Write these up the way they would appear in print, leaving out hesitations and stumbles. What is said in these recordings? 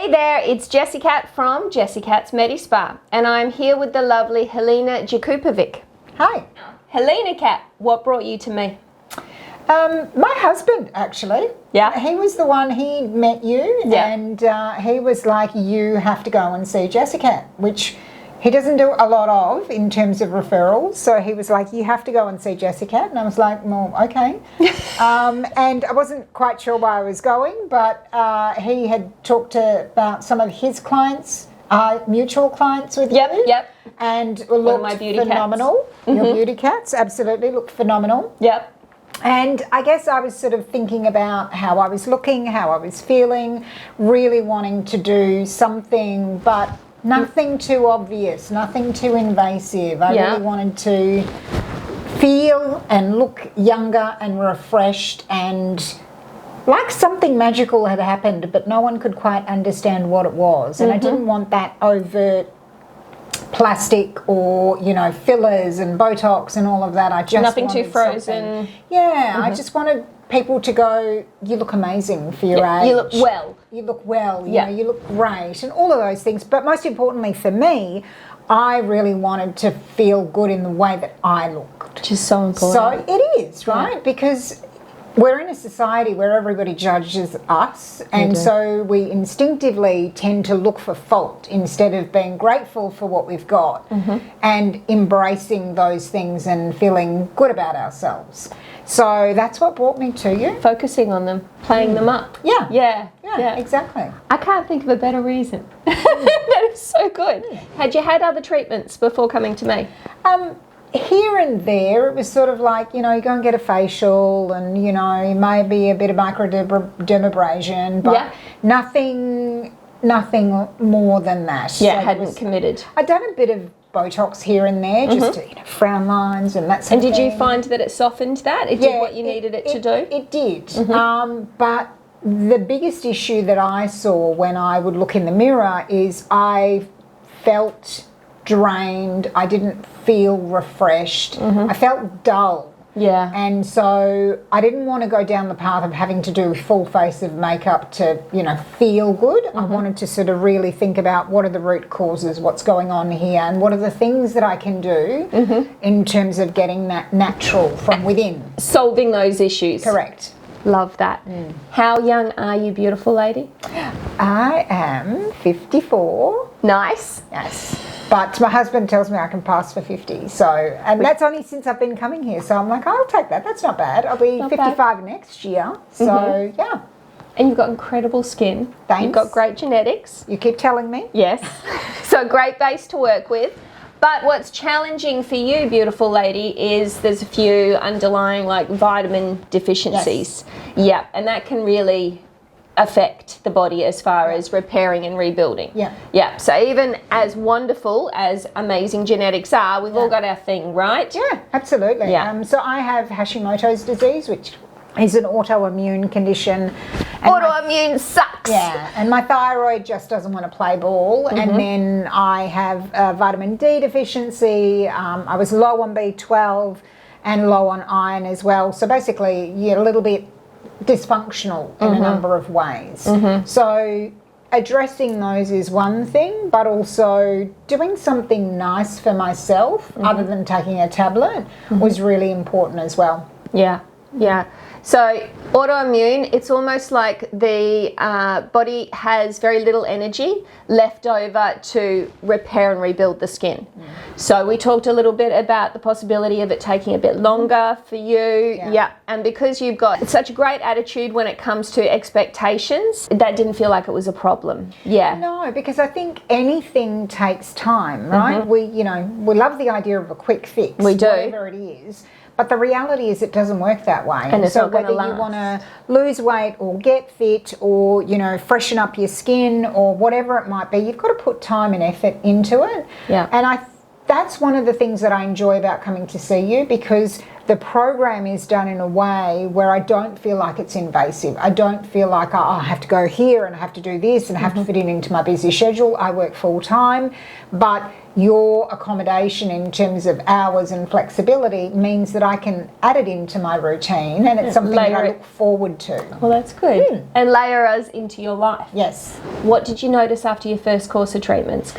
Hey there, it's Jessie Cat from Jessie Cat's Medi-Spa, and I'm here with the lovely Helena Jakupovic. Hi. Helena Cat, what brought you to me? My husband, actually. Yeah. He was the one, he met you, Yeah. and he was like, you have to go and see Jessica, which he doesn't do a lot of in terms of referrals. So he was like, you have to go and see Jessica. And I was like, well, okay. And I wasn't quite sure where I was going, but he had talked about some of his clients, mutual clients with you. Yep. And One of looked my beauty phenomenal. cats. Your beauty cats, absolutely, looked phenomenal. Yep. And I guess I was sort of thinking about how I was looking, how I was feeling, really wanting to do something, but nothing too obvious, nothing too invasive. I really wanted to feel and look younger and refreshed and like something magical had happened, but no one could quite understand what it was. And I didn't want that overt plastic or, you know, fillers and Botox and all of that. I just Nothing too wanted frozen. something. Yeah, I just wanted people to go, you look amazing for your age. You look well. You look well, you know, you look great, and all of those things. But most importantly for me, I really wanted to feel good in the way that I looked. Which is so important. So it is, right? Because we're in a society where everybody judges us, and so we instinctively tend to look for fault instead of being grateful for what we've got and embracing those things and feeling good about ourselves. So that's what brought me to you. Focusing on them, playing them up. Yeah, Yeah. exactly. I can't think of a better reason. That is so good. Had you had other treatments before coming to me? Here and there, it was sort of like, you know, you go and get a facial and, you know, maybe a bit of microdermabrasion, but nothing more than that. Yeah, So hadn't committed. I'd done a bit of Botox here and there, just to, you know, frown lines and that sort And of did thing. you find that it softened that? It did what you needed it to do? It did. But the biggest issue that I saw when I would look in the mirror is I felt drained. I didn't feel refreshed. I felt dull. Yeah. And so I didn't want to go down the path of having to do a full face of makeup to, you know, feel good. I wanted to sort of really think about what are the root causes, what's going on here, and what are the things that I can do in terms of getting that natural from within. Solving those issues. Correct. Love that. How young are you, beautiful lady? I am 54. Nice. Yes. But my husband tells me I can pass for 50. So, and that's only since I've been coming here. So I'm like, I'll take that. That's not bad. I'll be 55 next year. So, yeah. And you've got incredible skin. Thanks. You've got great genetics. You keep telling me. Yes. So great base to work with. But what's challenging for you, beautiful lady, is there's a few underlying like vitamin deficiencies. Yeah, and that can really affect the body as far as repairing and rebuilding. Yeah. So even as wonderful as amazing genetics are, we've all got our thing, right? Yeah, absolutely. So I have Hashimoto's disease, which is an autoimmune condition. Autoimmune sucks. Yeah, and my thyroid just doesn't want to play ball. And then I have vitamin D deficiency. I was low on B12 and low on iron as well. So basically, you're a little bit dysfunctional in a number of ways. So addressing those is one thing, but also doing something nice for myself other than taking a tablet was really important as well. Yeah. So autoimmune, it's almost like the body has very little energy left over to repair and rebuild the skin. So we talked a little bit about the possibility of it taking a bit longer for you. Yeah. And because you've got such a great attitude when it comes to expectations, that didn't feel like it was a problem. Yeah. No, because I think anything takes time, right? We love the idea of a quick fix. We do. Whatever it is. But the reality is it doesn't work that way. And it's so not gonna whether you last. want to lose weight or get fit or, you know, freshen up your skin or whatever it might be, you've got to put time and effort into it. Yeah. And that's one of the things that I enjoy about coming to see you, because the program is done in a way where I don't feel like it's invasive. I don't feel like I have to go here and I have to do this and I have to fit it into my busy schedule. I work full time, but your accommodation in terms of hours and flexibility means that I can add it into my routine, and it's something that I look forward to. Well, that's good. And layer us into your life. Yes. What did you notice after your first course of treatments?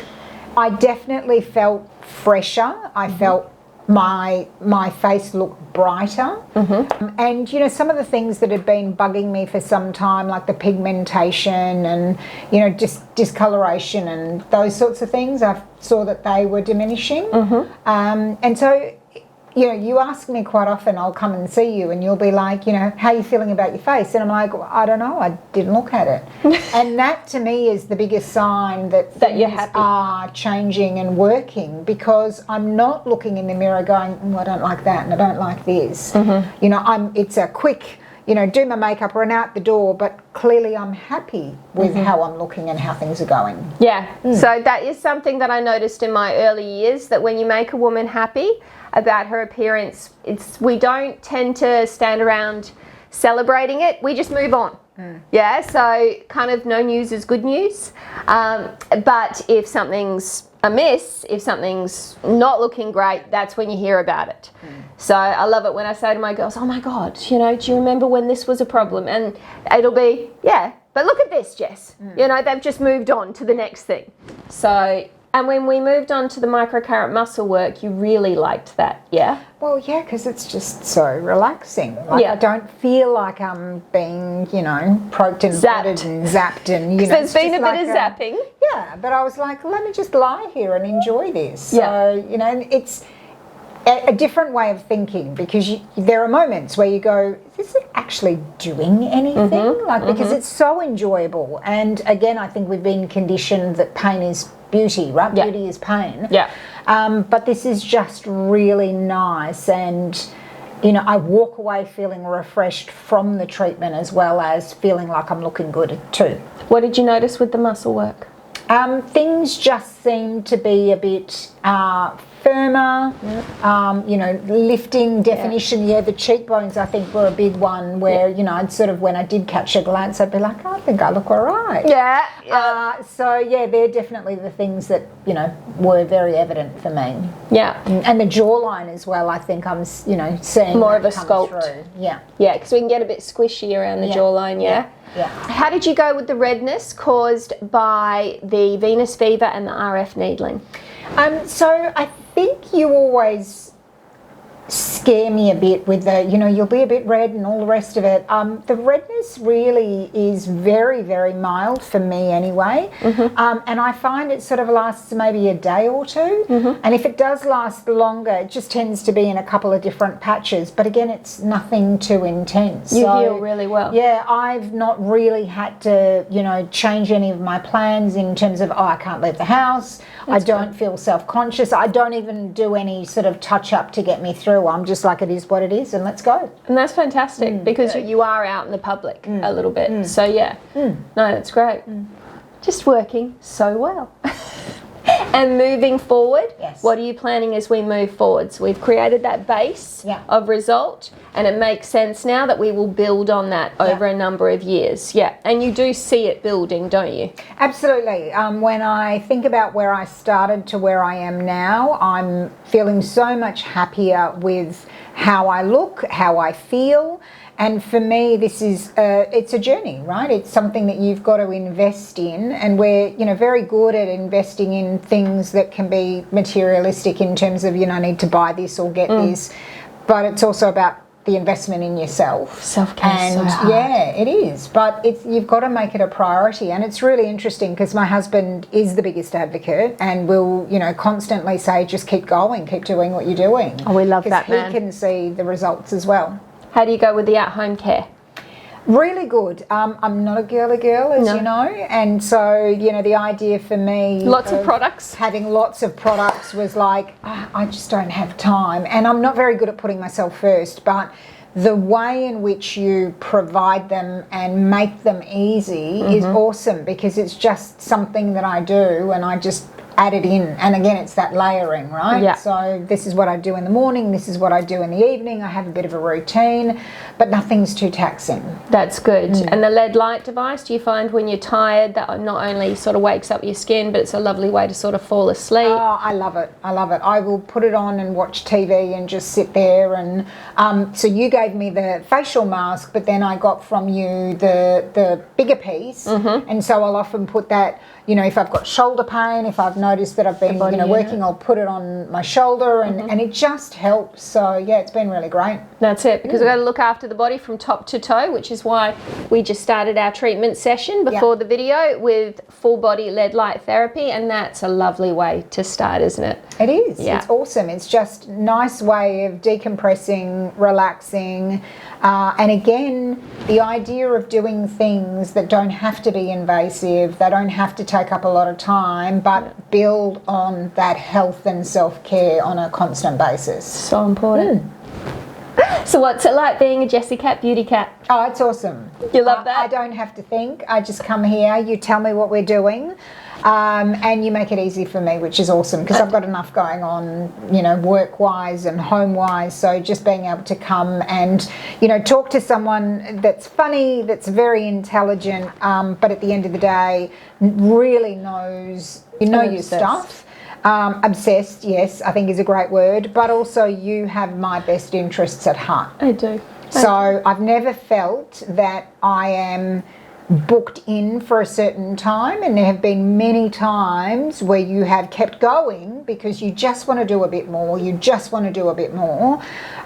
I definitely felt fresher. I felt my face looked brighter. And, you know, some of the things that had been bugging me for some time, like the pigmentation and, you know, just discoloration and those sorts of things, I saw that they were diminishing. And so, you know, you ask me quite often, I'll come and see you and you'll be like, you know, how are you feeling about your face? And I'm like, well, I don't know, I didn't look at it. And that to me is the biggest sign that you're things happy. are changing and working, because I'm not looking in the mirror going, I don't like that and I don't like this. You know, it's a quick, you know, do my makeup, run out the door, but clearly I'm happy with how I'm looking and how things are going. Yeah, so that is something that I noticed in my early years, that when you make a woman happy about her appearance, we don't tend to stand around celebrating it, we just move on. Yeah, so kind of no news is good news, but if something's amiss, if something's not looking great, that's when you hear about it. So I love it when I say to my girls, oh my God, you know, do you remember when this was a problem? And it'll be, yeah, but look at this, Jess. You know, they've just moved on to the next thing. So, and when we moved on to the microcurrent muscle work, you really liked that, yeah? Well, yeah, because it's just so relaxing. Like, I don't feel like I'm being, you know, poked and prodded and zapped and, you know. There's been a bit of zapping. Yeah, but I was like, let me just lie here and enjoy this. So, you know, it's a different way of thinking, because there are moments where you go, is this actually doing anything? Like, because it's so enjoyable. And again, I think we've been conditioned that pain is beauty, right? Beauty is pain. But this is just really nice, and you know, I walk away feeling refreshed from the treatment, as well as feeling like I'm looking good too. What did you notice with the muscle work? Things just seem to be a bit firmer, you know, lifting, definition. The cheekbones I think were a big one, where, you know, I'd sort of, when I did catch a glance, I'd be like, I think I look all right. So, yeah, they're definitely the things that, you know, were very evident for me. And the jawline as well, I think I'm, you know, seeing more of a come sculpt. through. Yeah, because we can get a bit squishy around the jawline, How did you go with the redness caused by the venous fever and the RF needling? So I think you always scare me a bit with the, you know, you'll be a bit red and all the rest of it. The redness really is very, very mild for me anyway. And I find it sort of lasts maybe a day or two. And if it does last longer, it just tends to be in a couple of different patches. But again, it's nothing too intense. You heal really well. Yeah, I've not really had to, you know, change any of my plans in terms of, I can't leave the house. I don't feel self-conscious. I don't even do any sort of touch-up to get me through. I'm just like, it is what it is, and let's go. And that's fantastic, because you are out in the public a little bit. So, no, that's great. Just working so well. And moving forward, what are you planning as we move forward? So we've created that base of result, and it makes sense now that we will build on that over a number of years. And you do see it building, don't you? Absolutely. When I think about where I started to where I am now, I'm feeling so much happier with how I look, how I feel. And for me, this is it's a journey, right? It's something that you've got to invest in, and we're, you know, very good at investing in things that can be materialistic in terms of, you know, I need to buy this or get this, but it's also about the investment in yourself. Self-care is so hard. It is, but you've got to make it a priority. And it's really interesting, because my husband is the biggest advocate and will, you know, constantly say, just keep going, keep doing what you're doing. Oh, we love that, man. Because he can see the results as well. How do you go with the at-home care? Really good. I'm not a girly girl, as you know, and so, you know, the idea for me, lots of products, having lots of products was like, I just don't have time, and I'm not very good at putting myself first, but the way in which you provide them and make them easy is awesome, because it's just something that I do, and I just added in. And again, it's that layering, right? Yeah. So this is what I do in the morning, this is what I do in the evening. I have a bit of a routine, but nothing's too taxing. That's good. And the LED light device, do you find when you're tired that not only sort of wakes up your skin, but it's a lovely way to sort of fall asleep? Oh, I love it. I love it. I will put it on and watch TV and just sit there. And so you gave me the facial mask, but then I got from you the bigger piece. And so I'll often put that, you know, if I've got shoulder pain, if I've noticed that I've been, working, I'll put it on my shoulder and it just helps. So yeah, it's been really great. That's it, because we've got to look after the body from top to toe, which is why we just started our treatment session before the video with full body LED light therapy, and that's a lovely way to start, isn't it? It is. Yeah. It's awesome. It's just a nice way of decompressing, relaxing, and again, the idea of doing things that don't have to be invasive, they don't have to take up a lot of time, but build on that health and self-care on a constant basis. So important. So what's it like being a Jessie Cat beauty cat? Oh, it's awesome. You love that? I don't have to think. I just come here, you tell me what we're doing, and you make it easy for me, which is awesome because I've got enough going on, you know, work-wise and home-wise. So just being able to come and, you know, talk to someone that's funny, that's very intelligent, but at the end of the day, really knows, your stuff. Obsessed, yes, I think is a great word, but also you have my best interests at heart. I do. So I've never felt that I am booked in for a certain time, and there have been many times where you have kept going because you just want to do a bit more,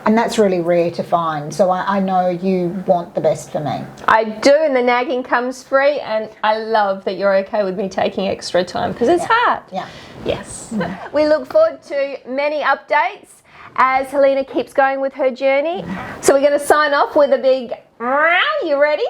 and that's really rare to find. So I know you want the best for me. I do, and the nagging comes free, and I love that you're okay with me taking extra time because it's hard. Yeah. Yes. We look forward to many updates as Helena keeps going with her journey. So we're going to sign off with a big, you ready?